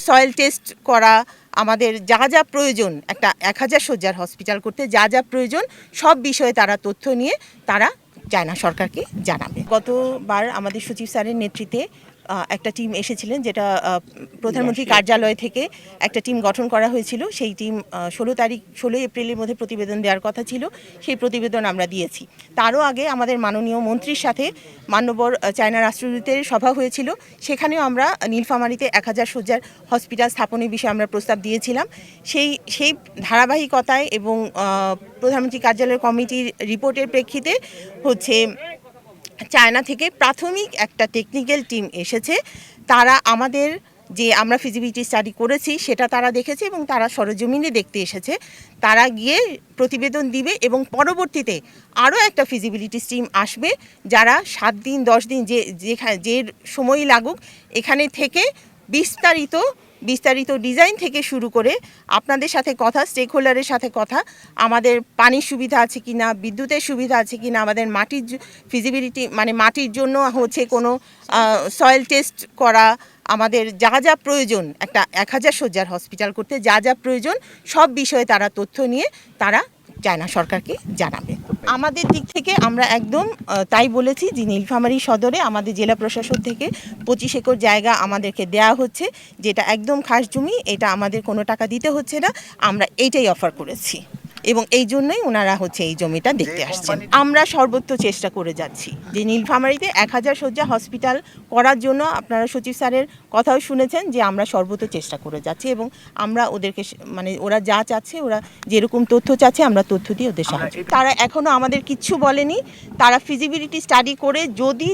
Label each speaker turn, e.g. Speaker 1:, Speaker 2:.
Speaker 1: Soil test করা, আমাদের যা যা প্রয়োজন একটা 1000 শয্যার হসপিটাল করতে যা যা প্রয়োজন সব বিষয়ে তারা তথ্য নিয়ে তারা চায়না সরকারকে জানাবে। গতবার আমাদের সচিব স্যারের নেতৃত্বে একটা টিম এসেছিলেন, যেটা প্রধানমন্ত্রী কার্যালয় থেকে একটা টিম গঠন করা হয়েছিল। সেই টিম 16 এপ্রিলের মধ্যে প্রতিবেদন দেওয়ার কথা ছিল, সেই প্রতিবেদন আমরা দিয়েছি। তারও আগে আমাদের মাননীয় মন্ত্রীর সাথে মান্যবর চায়না রাষ্ট্রদূতের সভা হয়েছিল, সেখানেও আমরা নীলফামারীতে 1000 শয্যার হসপিটাল স্থাপনের বিষয়ে আমরা প্রস্তাব দিয়েছিলাম। সেই ধারাবাহিকতায় এবং প্রধানমন্ত্রী কার্যালয় কমিটির রিপোর্টের প্রেক্ষিতে হচ্ছে চায়না থেকে প্রাথমিক একটা টেকনিক্যাল টিম এসেছে। তারা আমাদের যে আমরা ফিজিবিলিটি স্টাডি করেছি সেটা তারা দেখেছে এবং তারা সরজমিনে দেখতে এসেছে। তারা গিয়ে প্রতিবেদন দিবে এবং পরবর্তীতে আরও একটা ফিজিবিলিটি টিম আসবে, যারা 7 দিন 10 দিন যে সময় লাগুক এখানে থেকে বিস্তারিত ডিজাইন থেকে শুরু করে আপনাদের সাথে কথা, স্টেক হোল্ডারের সাথে কথা, আমাদের পানির সুবিধা আছে কি না, বিদ্যুতের সুবিধা আছে কি না, আমাদের মাটির ফিজিবিলিটি মানে মাটির জন্য হচ্ছে কোনো সয়েল টেস্ট করা, আমাদের যা যা প্রয়োজন একটা 1000 শয্যার হসপিটাল করতে যা যা প্রয়োজন সব বিষয়ে তারা তথ্য নিয়ে তারা চায়না সরকারকে জানাবে। আমাদের দিক থেকে আমরা একদম তাই বলেছি যে নীলফামারী সদরে আমাদের জেলা প্রশাসন থেকে 25 একর জায়গা আমাদেরকে দেয়া হচ্ছে, যেটা একদম খাস জমি, এটা আমাদের কোনো টাকা দিতে হচ্ছে না, আমরা এইটাই অফার করেছি এবং এই জন্যই ওনারা হচ্ছে এই জমিটা দেখতে আসছেন। আমরা সর্বোচ্চ চেষ্টা করে যাচ্ছি যে নীলফামারীতে 1000 শয্যা হসপিটাল করার জন্য। আপনারা সচিব স্যারের কথাও শুনেছেন যে আমরা সর্বোচ্চ চেষ্টা করে যাচ্ছি এবং আমরা ওদেরকে মানে ওরা যা চাচ্ছে, ওরা যেরকম তথ্য চাচ্ছে আমরা তথ্য দিয়ে ওদের সাহায্য। তারা এখনও আমাদের কিচ্ছু বলেনি, তারা ফিজিবিলিটি স্টাডি করে যদি